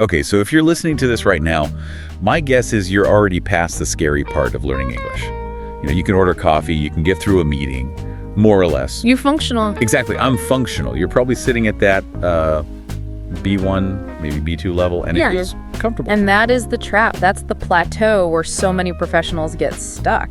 Okay, so if you're listening to this right now, my guess is you're already past the scary part of learning English. You can order coffee, you can get through a meeting, more or less. You're functional. Exactly, I'm functional. You're probably sitting at that B1, maybe B2 level, and it feels comfortable. And that is the trap. That's the plateau where so many professionals get stuck.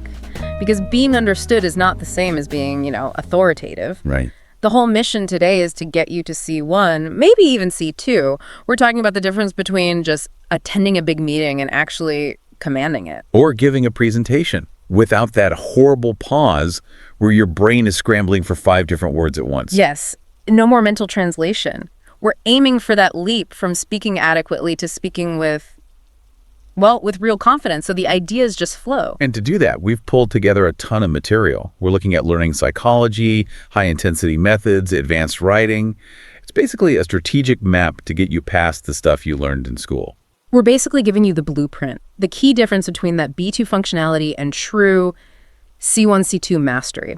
Because being understood is not the same as being, authoritative. Right. The whole mission today is to get you to C1, maybe even C2. We're talking about the difference between just attending a big meeting and actually commanding it. Or giving a presentation without that horrible pause where your brain is scrambling for 5 different words at once. Yes. No more mental translation. We're aiming for that leap from speaking adequately to speaking with real confidence, so the ideas just flow. And to do that, we've pulled together a ton of material. We're looking at learning psychology, high-intensity methods, advanced writing. It's basically a strategic map to get you past the stuff you learned in school. We're basically giving you the blueprint, the key difference between that B2 functionality and true C1, C2 mastery.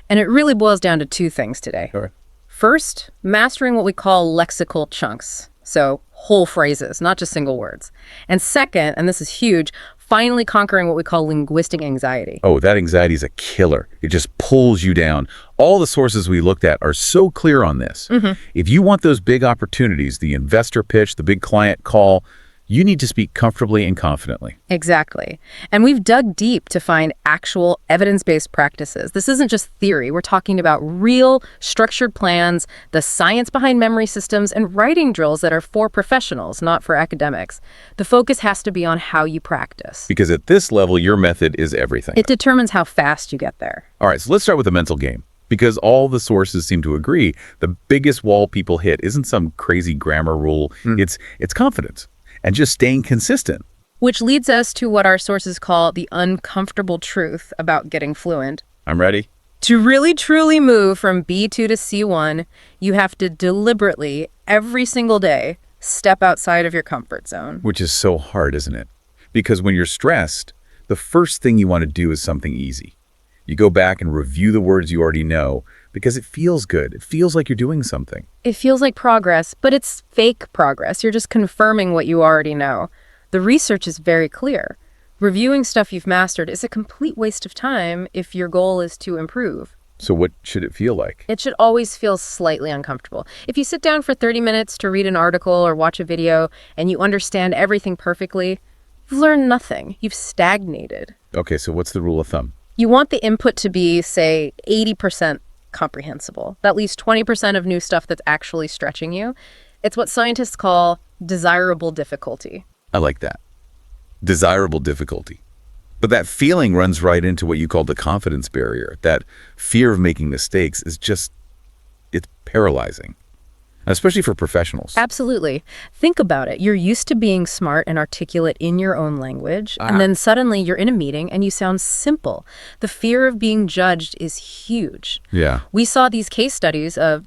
And it really boils down to 2 things today. Sure. First, mastering what we call lexical chunks. So whole phrases, not just single words. And second, and this is huge, finally conquering what we call linguistic anxiety. Oh, that anxiety is a killer. It just pulls you down. All the sources we looked at are so clear on this. If you want those big opportunities, the investor pitch, the big client call, you need to speak comfortably and confidently. Exactly. And we've dug deep to find actual evidence-based practices. This isn't just theory. We're talking about real structured plans, the science behind memory systems, and writing drills that are for professionals, not for academics. The focus has to be on how you practice. Because at this level, your method is everything. It determines how fast you get there. All right, so let's start with the mental game. Because all the sources seem to agree, the biggest wall people hit isn't some crazy grammar rule. It's confidence. And just staying consistent. Which leads us to what our sources call the uncomfortable truth about getting fluent. I'm ready. To really truly move from B2 to C1, you have to deliberately, every single day, step outside of your comfort zone. Which is so hard, isn't it? Because when you're stressed, the first thing you want to do is something easy. You go back and review the words you already know because it feels good. It feels like you're doing something. It feels like progress, but it's fake progress. You're just confirming what you already know. The research is very clear. Reviewing stuff you've mastered is a complete waste of time if your goal is to improve. So what should it feel like? It should always feel slightly uncomfortable. If you sit down for 30 minutes to read an article or watch a video and you understand everything perfectly, you've learned nothing. You've stagnated. Okay, so what's the rule of thumb? You want the input to be, say, 80% comprehensible. That leaves 20% of new stuff that's actually stretching you. It's what scientists call desirable difficulty. I like that. Desirable difficulty. But that feeling runs right into what you call the confidence barrier. That fear of making mistakes is it's paralyzing. Especially for professionals. Absolutely. Think about it. You're used to being smart and articulate in your own language, and then suddenly you're in a meeting and you sound simple. The fear of being judged is huge. Yeah. We saw these case studies of,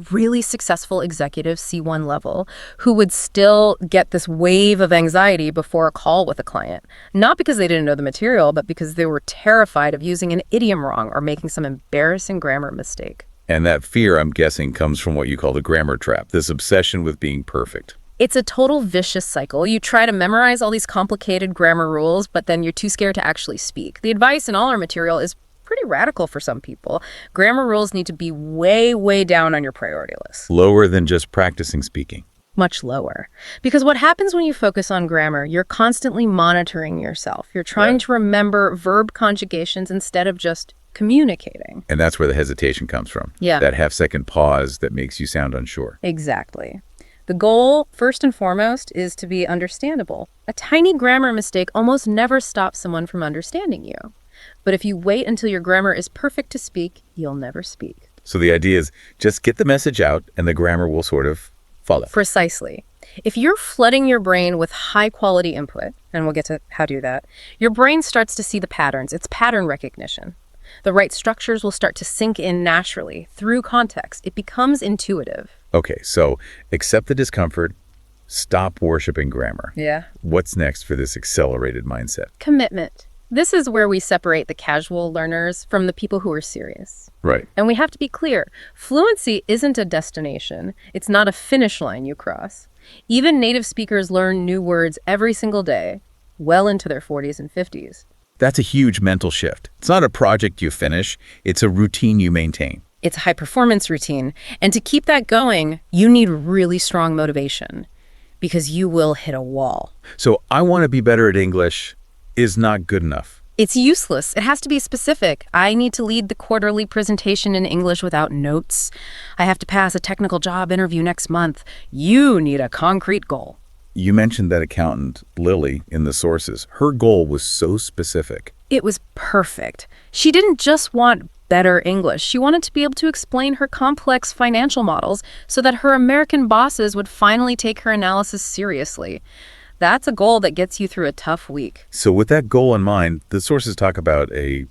really successful executives, C1 level, who would still get this wave of anxiety before a call with a client. Not because they didn't know the material, but because they were terrified of using an idiom wrong or making some embarrassing grammar mistake. And that fear, I'm guessing, comes from what you call the grammar trap, this obsession with being perfect. It's a total vicious cycle. You try to memorize all these complicated grammar rules, but then you're too scared to actually speak. The advice in all our material is pretty radical for some people. Grammar rules need to be way, way down on your priority list. Lower than just practicing speaking. Much lower. Because what happens when you focus on grammar, you're constantly monitoring yourself. You're trying to remember verb conjugations instead of just communicating. And that's where the hesitation comes from. Yeah. That half-second pause that makes you sound unsure. Exactly. The goal, first and foremost, is to be understandable. A tiny grammar mistake almost never stops someone from understanding you. But if you wait until your grammar is perfect to speak, you'll never speak. So the idea is just get the message out and the grammar will sort of follow. Precisely. If you're flooding your brain with high-quality input, and we'll get to how to do that, your brain starts to see the patterns. It's pattern recognition. The right structures will start to sink in naturally through context. It becomes intuitive. Okay, so accept the discomfort, stop worshiping grammar. Yeah. What's next for this accelerated mindset? Commitment. This is where we separate the casual learners from the people who are serious. Right. And we have to be clear. Fluency isn't a destination. It's not a finish line you cross. Even native speakers learn new words every single day, well into their 40s and 50s. That's a huge mental shift. It's not a project you finish, it's a routine you maintain. It's a high-performance routine, and to keep that going, you need really strong motivation, because you will hit a wall. So I want to be better at English is not good enough. It's useless. It has to be specific. I need to lead the quarterly presentation in English without notes. I have to pass a technical job interview next month. You need a concrete goal. You mentioned that accountant, Lily, in the sources. Her goal was so specific. It was perfect. She didn't just want better English. She wanted to be able to explain her complex financial models so that her American bosses would finally take her analysis seriously. That's a goal that gets you through a tough week. So with that goal in mind, the sources talk about a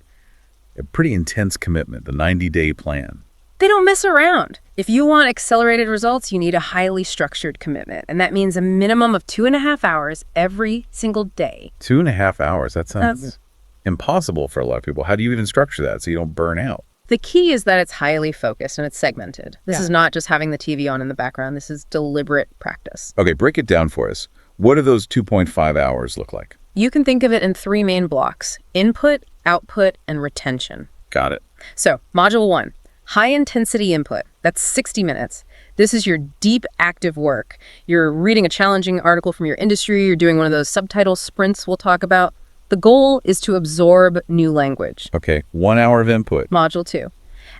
pretty intense commitment, the 90-day plan. They don't mess around. If you want accelerated results, you need a highly structured commitment. And that means a minimum of 2.5 hours every single day. 2.5 hours? That sounds impossible for a lot of people. How do you even structure that so you don't burn out? The key is that it's highly focused and it's segmented. This is not just having the TV on in the background. This is deliberate practice. Okay, break it down for us. What do those 2.5 hours look like? You can think of it in 3 main blocks: input, output, and retention. Got it. So, Module 1, high-intensity input. That's 60 minutes. This is your deep, active work. You're reading a challenging article from your industry. You're doing one of those subtitle sprints we'll talk about. The goal is to absorb new language. Okay, 1 hour of input. Module 2,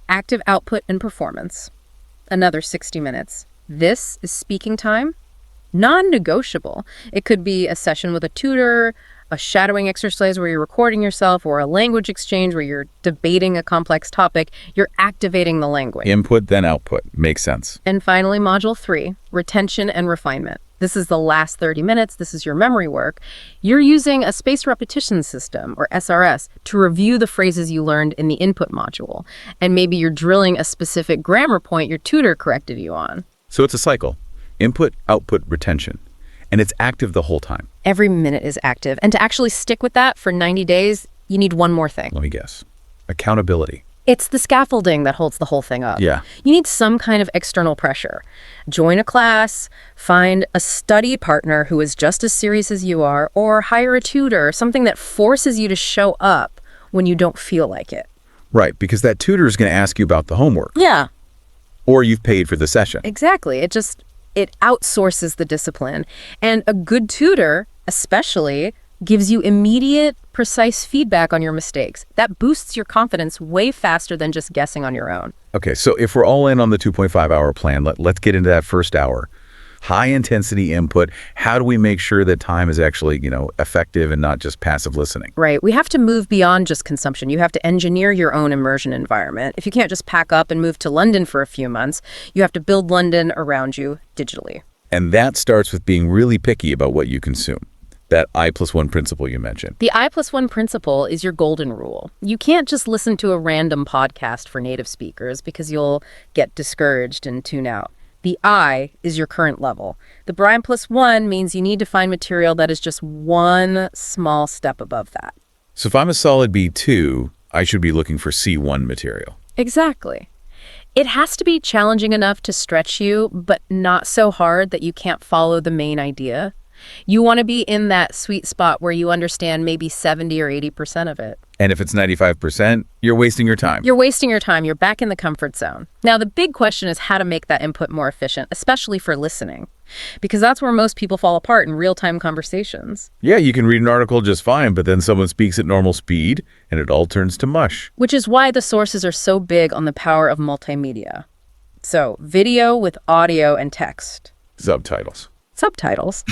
active output and performance. Another 60 minutes. This is speaking time. Non-negotiable. It could be a session with a tutor, a shadowing exercise where you're recording yourself, or a language exchange where you're debating a complex topic. You're activating the language. Input, then output. Makes sense. And finally, Module 3, retention and refinement. This is the last 30 minutes. This is your memory work. You're using a spaced repetition system, or SRS, to review the phrases you learned in the input module. And maybe you're drilling a specific grammar point your tutor corrected you on. So it's a cycle. Input, output, retention. And it's active the whole time. Every minute is active. And to actually stick with that for 90 days, you need one more thing. Let me guess. Accountability. It's the scaffolding that holds the whole thing up. Yeah. You need some kind of external pressure. Join a class, find a study partner who is just as serious as you are, or hire a tutor, something that forces you to show up when you don't feel like it. Right, because that tutor is going to ask you about the homework. Yeah. Or you've paid for the session. Exactly. It outsources the discipline. And a good tutor, especially, gives you immediate, precise feedback on your mistakes. That boosts your confidence way faster than just guessing on your own. Okay, so if we're all in on the 2.5 hour plan, let's get into that first hour. High intensity input. How do we make sure that time is actually, effective and not just passive listening? Right. We have to move beyond just consumption. You have to engineer your own immersion environment. If you can't just pack up and move to London for a few months, you have to build London around you digitally. And that starts with being really picky about what you consume. That I+1 principle you mentioned. The I+1 principle is your golden rule. You can't just listen to a random podcast for native speakers because you'll get discouraged and tune out. The I is your current level. The Brian +1 means you need to find material that is just one small step above that. So if I'm a solid B2, I should be looking for C1 material. Exactly. It has to be challenging enough to stretch you, but not so hard that you can't follow the main idea. You want to be in that sweet spot where you understand maybe 70 or 80% of it. And if it's 95%, you're wasting your time. You're wasting your time. You're back in the comfort zone. Now, the big question is how to make that input more efficient, especially for listening, because that's where most people fall apart in real-time conversations. Yeah, you can read an article just fine, but then someone speaks at normal speed, and it all turns to mush. Which is why the sources are so big on the power of multimedia. So, video with audio and text. Subtitles,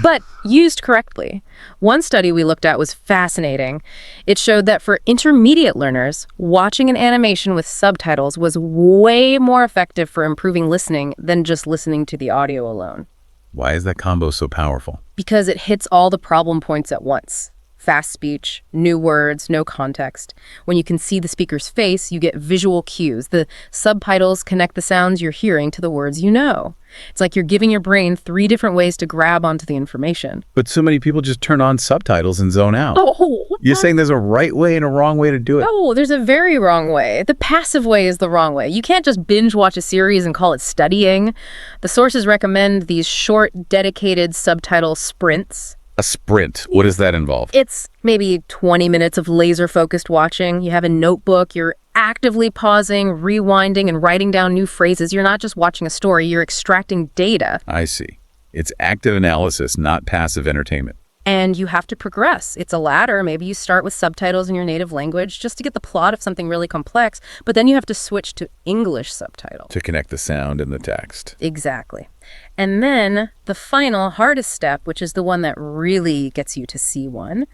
but used correctly. One study we looked at was fascinating. It showed that for intermediate learners, watching an animation with subtitles was way more effective for improving listening than just listening to the audio alone. Why is that combo so powerful? Because it hits all the problem points at once. fast speech, new words, no context. When you can see the speaker's face, you get visual cues. The subtitles connect the sounds you're hearing to the words you know. It's like you're giving your brain 3 different ways to grab onto the information. But so many people just turn on subtitles and zone out. Oh, You're saying there's a right way and a wrong way to do it. no, there's a very wrong way. The passive way is the wrong way. You can't just binge watch a series and call it studying. The sources recommend these short, dedicated subtitle sprints. A sprint, what does that involve? It's maybe 20 minutes of laser-focused watching. You have a notebook, you're actively pausing, rewinding, and writing down new phrases. You're not just watching a story, you're extracting data. I see. It's active analysis, not passive entertainment. And you have to progress. It's a ladder. Maybe you start with subtitles in your native language just to get the plot of something really complex, but then you have to switch to English subtitle. To connect the sound and the text. Exactly. And then the final, hardest step, which is the one that really gets you to C1,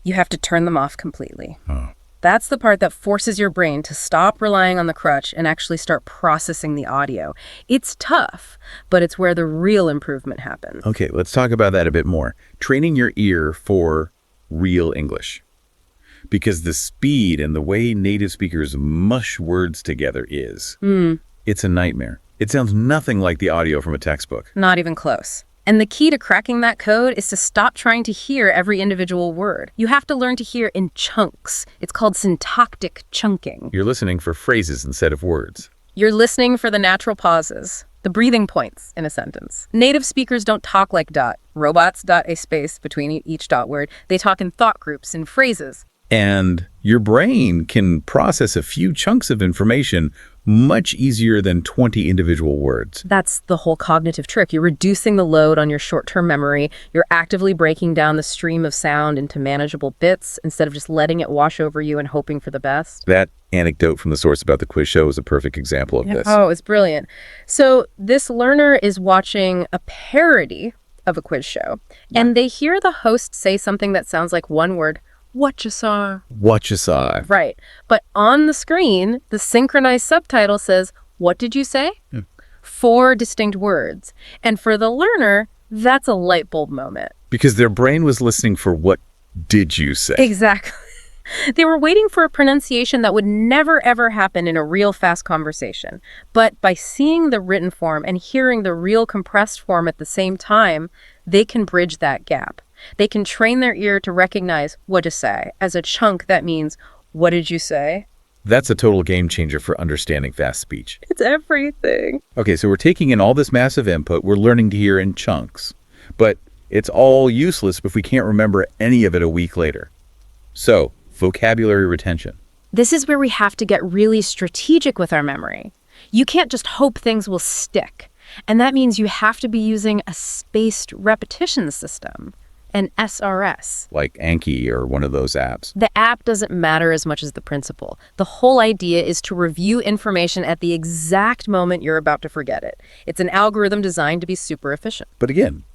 you have to turn them off completely. Oh. That's the part that forces your brain to stop relying on the crutch and actually start processing the audio. It's tough, but it's where the real improvement happens. Okay, let's talk about that a bit more. Training your ear for real English. Because the speed and the way native speakers mush words together is, it's a nightmare. It sounds nothing like the audio from a textbook. Not even close. And the key to cracking that code is to stop trying to hear every individual word. You have to learn to hear in chunks. It's called syntactic chunking. You're listening for phrases instead of words. You're listening for the natural pauses, the breathing points in a sentence. Native speakers don't talk like dot. Robots dot a space between each dot word. They talk in thought groups, in phrases. And your brain can process a few chunks of information much easier than 20 individual words. That's the whole cognitive trick. You're reducing the load on your short-term memory. You're actively breaking down the stream of sound into manageable bits instead of just letting it wash over you and hoping for the best. That anecdote from the source about the quiz show is a perfect example of this. Oh, it's brilliant. So this learner is watching a parody of a quiz show, and they hear the host say something that sounds like one word, what you saw. What you saw. Right. But on the screen, the synchronized subtitle says, what did you say? 4 distinct words. And for the learner, that's a light bulb moment. Because their brain was listening for what did you say? Exactly. They were waiting for a pronunciation that would never, ever happen in a real fast conversation. But by seeing the written form and hearing the real compressed form at the same time, they can bridge that gap. They can train their ear to recognize what to say as a chunk that means, what did you say? That's a total game changer for understanding fast speech. It's everything. Okay, so we're taking in all this massive input. We're learning to hear in chunks. But it's all useless if we can't remember any of it a week later. So, vocabulary retention. This is where we have to get really strategic with our memory. You can't just hope things will stick. And that means you have to be using a spaced repetition system. An SRS. Like Anki or one of those apps. The app doesn't matter as much as the principle. The whole idea is to review information at the exact moment you're about to forget it. It's an algorithm designed to be super efficient. But again,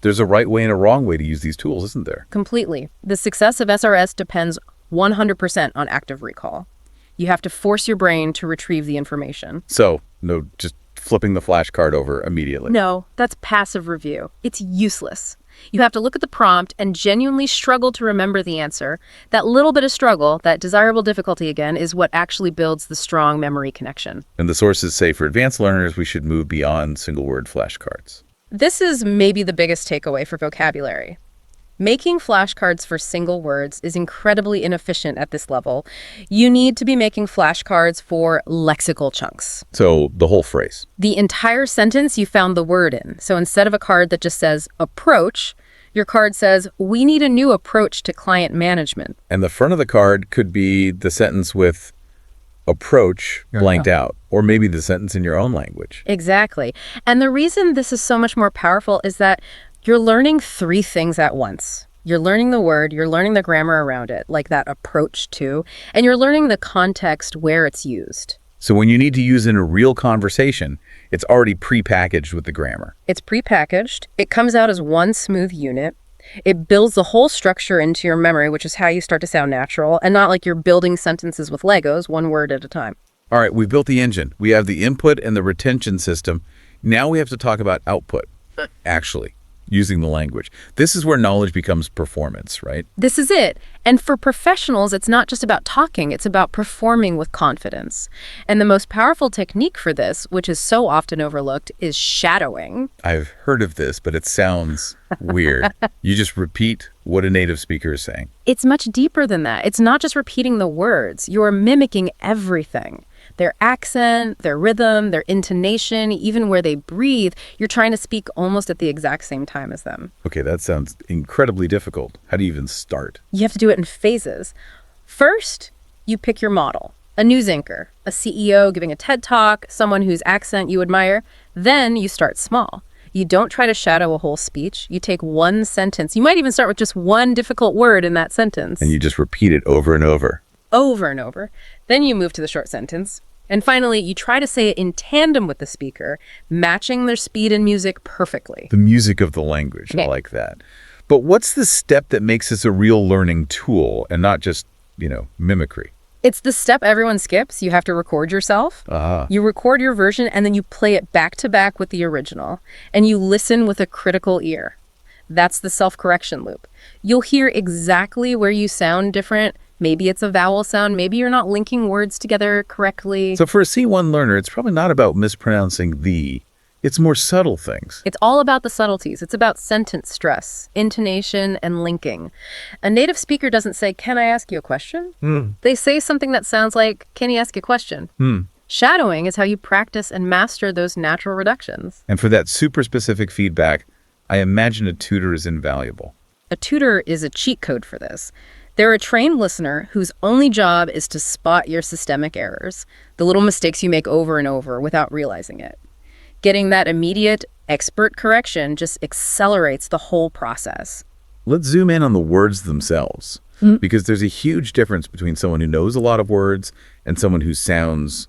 there's a right way and a wrong way to use these tools, isn't there? Completely. The success of SRS depends 100% on active recall. You have to force your brain to retrieve the information. So, no, just flipping the flashcard over immediately. No, that's passive review. It's useless. You have to look at the prompt and genuinely struggle to remember the answer. That little bit of struggle, that desirable difficulty again, is what actually builds the strong memory connection. And the sources say for advanced learners, we should move beyond single-word flashcards. This is maybe the biggest takeaway for vocabulary. Making flashcards for single words is incredibly inefficient at this level. You need to be making flashcards for lexical chunks. So the whole phrase. The entire sentence you found the word in. So instead of a card that just says approach, your card says, we need a new approach to client management. And the front of the card could be the sentence with approach blanked out, or maybe the sentence in your own language. Exactly. And the reason this is so much more powerful is that you're learning 3 things at once. You're learning the word, you're learning the grammar around it, like that approach to, and you're learning the context where it's used. So when you need to use it in a real conversation, it's already pre-packaged with the grammar. It's pre-packaged. It comes out as one smooth unit. It builds the whole structure into your memory, which is how you start to sound natural, and not like you're building sentences with Legos, one word at a time. All right, we've built the engine. We have the input and the retention system. Now we have to talk about output. Actually, using the language. This is where knowledge becomes performance, right? This is it. And for professionals, it's not just about talking, it's about performing with confidence. And the most powerful technique for this, which is so often overlooked, is shadowing. I've heard of this, but it sounds weird. You just repeat what a native speaker is saying. It's much deeper than that. It's not just repeating the words. You're mimicking everything. Their accent, their rhythm, their intonation, even where they breathe, you're trying to speak almost at the exact same time as them. Okay, that sounds incredibly difficult. How do you even start? You have to do it in phases. First, you pick your model, a news anchor, a CEO giving a TED Talk, someone whose accent you admire. Then you start small. You don't try to shadow a whole speech. You take one sentence. You might even start with just one difficult word in that sentence. And you just repeat it over and over. Over and over. Then you move to the short sentence. And finally, you try to say it in tandem with the speaker, matching their speed and music perfectly. The music of the language. I like that. But what's the step that makes this a real learning tool and not just, mimicry? It's the step everyone skips. You have to record yourself. You record your version, and then you play it back to back with the original. And you listen with a critical ear. That's the self-correction loop. You'll hear exactly where you sound different. Maybe it's a vowel sound. Maybe you're not linking words together correctly. So for a C1 learner, it's probably not about mispronouncing the. It's more subtle things. It's all about the subtleties. It's about sentence stress, intonation, and linking. A native speaker doesn't say, "Can I ask you a question?" They say something that sounds like, "Can you ask you a question?" Shadowing is how you practice and master those natural reductions. And for that super specific feedback, I imagine a tutor is invaluable. A tutor is a cheat code for this. They're a trained listener whose only job is to spot your systemic errors, the little mistakes you make over and over without realizing it. Getting that immediate, expert correction just accelerates the whole process. Let's zoom in on the words themselves, because there's a huge difference between someone who knows a lot of words and someone who sounds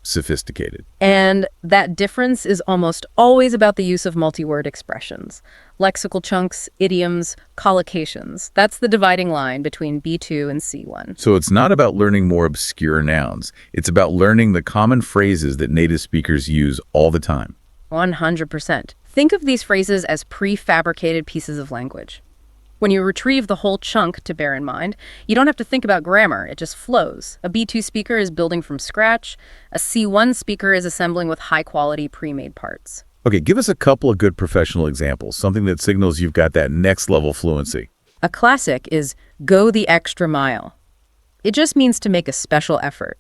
sophisticated. And that difference is almost always about the use of multi-word expressions. Lexical chunks, idioms, collocations. That's the dividing line between B2 and C1. So it's not about learning more obscure nouns. It's about learning the common phrases that native speakers use all the time. 100%. Think of these phrases as pre-fabricated pieces of language. When you retrieve the whole chunk to bear in mind, you don't have to think about grammar, it just flows. A B2 speaker is building from scratch. A C1 speaker is assembling with high-quality pre-made parts. Okay, give us a couple of good professional examples, something that signals you've got that next-level fluency. A classic is go the extra mile. It just means to make a special effort.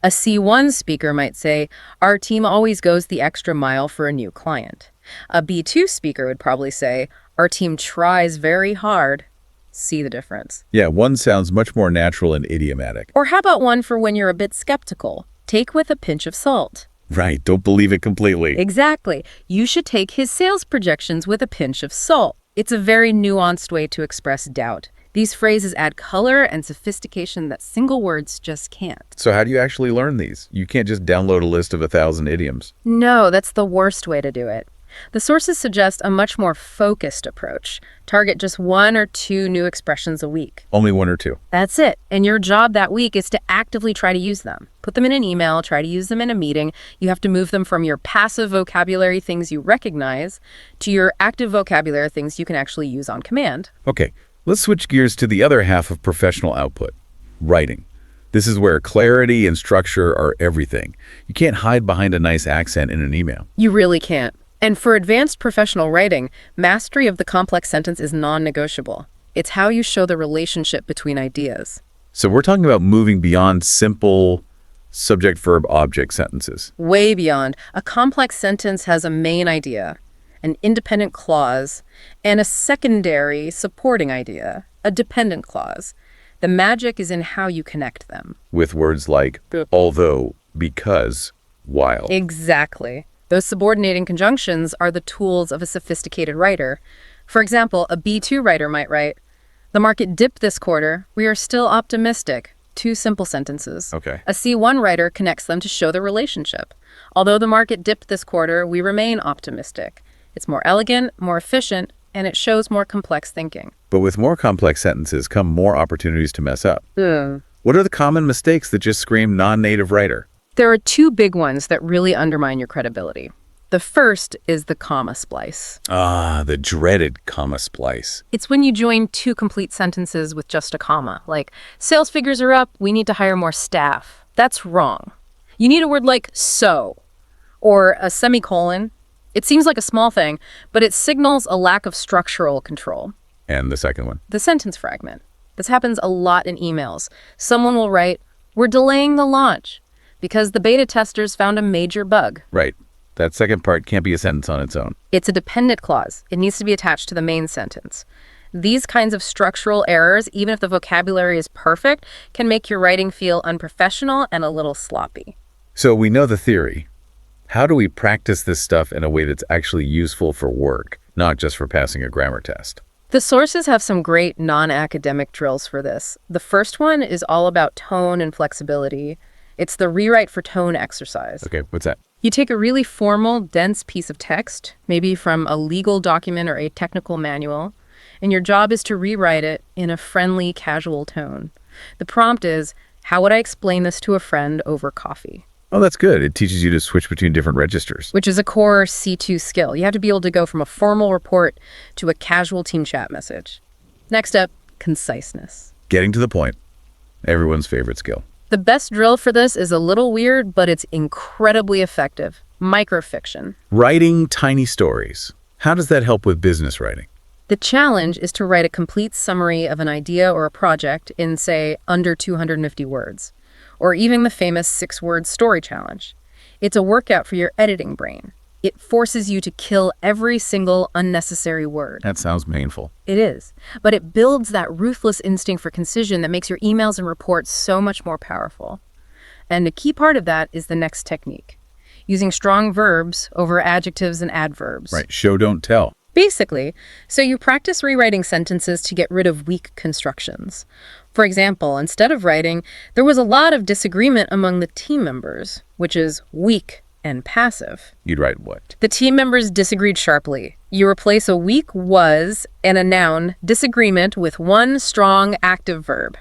A C1 speaker might say, our team always goes the extra mile for a new client. A B2 speaker would probably say, our team tries very hard. See the difference? Yeah, one sounds much more natural and idiomatic. Or how about one for when you're a bit skeptical? Take with a pinch of salt. Right, don't believe it completely. Exactly. You should take his sales projections with a pinch of salt. It's a very nuanced way to express doubt. These phrases add color and sophistication that single words just can't. So how do you actually learn these? You can't just download a list of 1,000 idioms. No, that's the worst way to do it. The sources suggest a much more focused approach. Target just 1 or 2 new expressions a week. Only 1 or 2. That's it. And your job that week is to actively try to use them. Put them in an email, try to use them in a meeting. You have to move them from your passive vocabulary, things you recognize, to your active vocabulary, things you can actually use on command. Okay, let's switch gears to the other half of professional output, writing. This is where clarity and structure are everything. You can't hide behind a nice accent in an email. You really can't. And for advanced professional writing, mastery of the complex sentence is non-negotiable. It's how you show the relationship between ideas. So we're talking about moving beyond simple subject-verb-object sentences. Way beyond. A complex sentence has a main idea, an independent clause, and a secondary supporting idea, a dependent clause. The magic is in how you connect them. With words like although, because, while. Exactly. Those subordinating conjunctions are the tools of a sophisticated writer. For example, a B2 writer might write, the market dipped this quarter. We are still optimistic. 2 simple sentences. Okay. A C1 writer connects them to show the relationship. Although the market dipped this quarter, we remain optimistic. It's more elegant, more efficient, and it shows more complex thinking. But with more complex sentences come more opportunities to mess up. What are the common mistakes that just scream non-native writer? There are 2 big ones that really undermine your credibility. The first is the comma splice. Ah, the dreaded comma splice. It's when you join two complete sentences with just a comma, like, sales figures are up, we need to hire more staff. That's wrong. You need a word like so, or a semicolon. It seems like a small thing, but it signals a lack of structural control. And the second one? The sentence fragment. This happens a lot in emails. Someone will write, we're delaying the launch because the beta testers found a major bug. Right. That second part can't be a sentence on its own. It's a dependent clause. It needs to be attached to the main sentence. These kinds of structural errors, even if the vocabulary is perfect, can make your writing feel unprofessional and a little sloppy. So we know the theory. How do we practice this stuff in a way that's actually useful for work, not just for passing a grammar test? The sources have some great non-academic drills for this. The first one is all about tone and flexibility. It's the rewrite for tone exercise. Okay, what's that? You take a really formal, dense piece of text, maybe from a legal document or a technical manual, and your job is to rewrite it in a friendly, casual tone. The prompt is, how would I explain this to a friend over coffee? Oh, that's good. It teaches you to switch between different registers. Which is a core C2 skill. You have to be able to go from a formal report to a casual team chat message. Next up, conciseness. Getting to the point. Everyone's favorite skill. The best drill for this is a little weird, but it's incredibly effective. Microfiction. Writing tiny stories. How does that help with business writing? The challenge is to write a complete summary of an idea or a project in, say, under 250 words, or even the famous 6-word story challenge. It's a workout for your editing brain. It forces you to kill every single unnecessary word. That sounds painful. It is, but it builds that ruthless instinct for concision that makes your emails and reports so much more powerful. And a key part of that is the next technique, using strong verbs over adjectives and adverbs. Right, show, don't tell. Basically, so you practice rewriting sentences to get rid of weak constructions. For example, instead of writing, there was a lot of disagreement among the team members, which is weak and passive. You'd write what? The team members disagreed sharply. You replace a weak was and a noun disagreement with one strong active verb,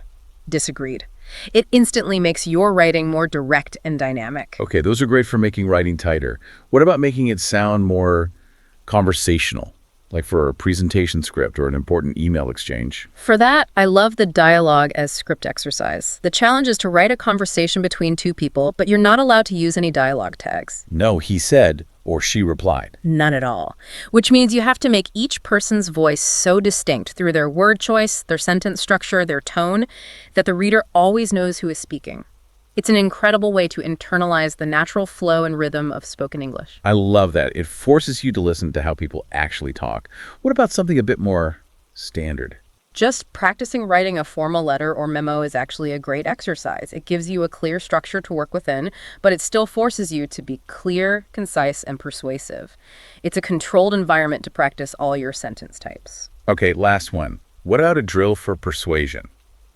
disagreed. It instantly makes your writing more direct and dynamic. Okay, those are great for making writing tighter. What about making it sound more conversational, like for a presentation script or an important email exchange? For that, I love the dialogue as script exercise. The challenge is to write a conversation between two people, but you're not allowed to use any dialogue tags. No, he said, or she replied. None at all. Which means you have to make each person's voice so distinct through their word choice, their sentence structure, their tone, that the reader always knows who is speaking. It's an incredible way to internalize the natural flow and rhythm of spoken English. I love that. It forces you to listen to how people actually talk. What about something a bit more standard? Just practicing writing a formal letter or memo is actually a great exercise. It gives you a clear structure to work within, but it still forces you to be clear, concise, and persuasive. It's a controlled environment to practice all your sentence types. Okay, last one. What about a drill for persuasion?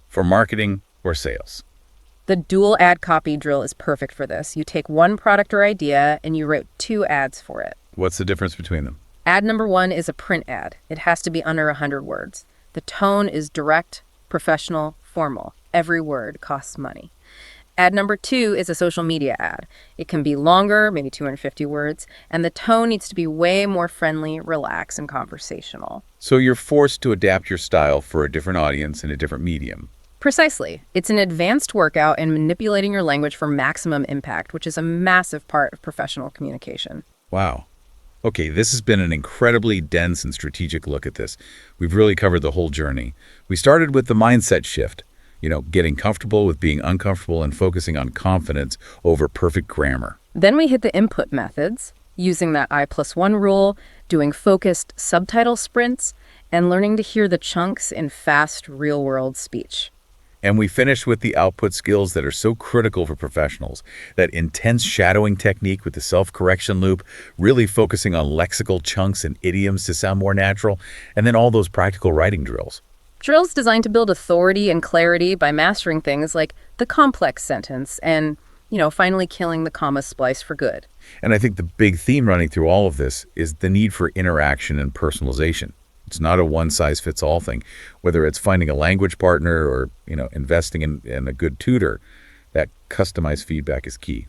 For marketing or sales? The dual ad copy drill is perfect for this. You take one product or idea and you wrote 2 ads for it. What's the difference between them? Ad number 1 is a print ad. It has to be under 100 words. The tone is direct, professional, formal. Every word costs money. Ad number 2 is a social media ad. It can be longer, maybe 250 words, and the tone needs to be way more friendly, relaxed, and conversational. So you're forced to adapt your style for a different audience in a different medium. Precisely. It's an advanced workout in manipulating your language for maximum impact, which is a massive part of professional communication. Wow. Okay, this has been an incredibly dense and strategic look at this. We've really covered the whole journey. We started with the mindset shift, getting comfortable with being uncomfortable and focusing on confidence over perfect grammar. Then we hit the input methods, using that I+1 rule, doing focused subtitle sprints, and learning to hear the chunks in fast, real-world speech. And we finished with the output skills that are so critical for professionals, that intense shadowing technique with the self-correction loop, really focusing on lexical chunks and idioms to sound more natural, and then all those practical writing drills. Drills designed to build authority and clarity by mastering things like the complex sentence and, finally killing the comma splice for good. And I think the big theme running through all of this is the need for interaction and personalization. It's not a one-size-fits-all thing. Whether it's finding a language partner or, investing in a good tutor, that customized feedback is key.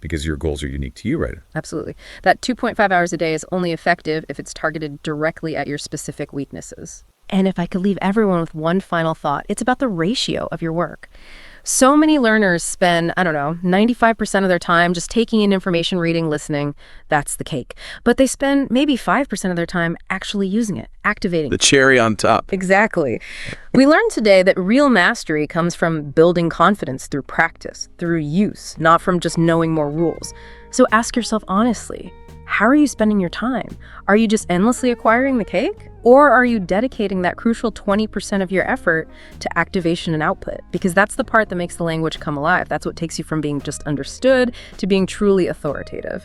because your goals are unique to you, right? Absolutely. That 2.5 hours a day is only effective if it's targeted directly at your specific weaknesses. And if I could leave everyone with one final thought, it's about the ratio of your work. So many learners spend, 95% of their time just taking in information, reading, listening. That's the cake. But they spend maybe 5% of their time actually using it, activating. The cherry on top. Exactly. We learned today that real mastery comes from building confidence through practice, through use, not from just knowing more rules. So ask yourself honestly, how are you spending your time? Are you just endlessly acquiring the cake? Or are you dedicating that crucial 20% of your effort to activation and output? Because that's the part that makes the language come alive. That's what takes you from being just understood to being truly authoritative.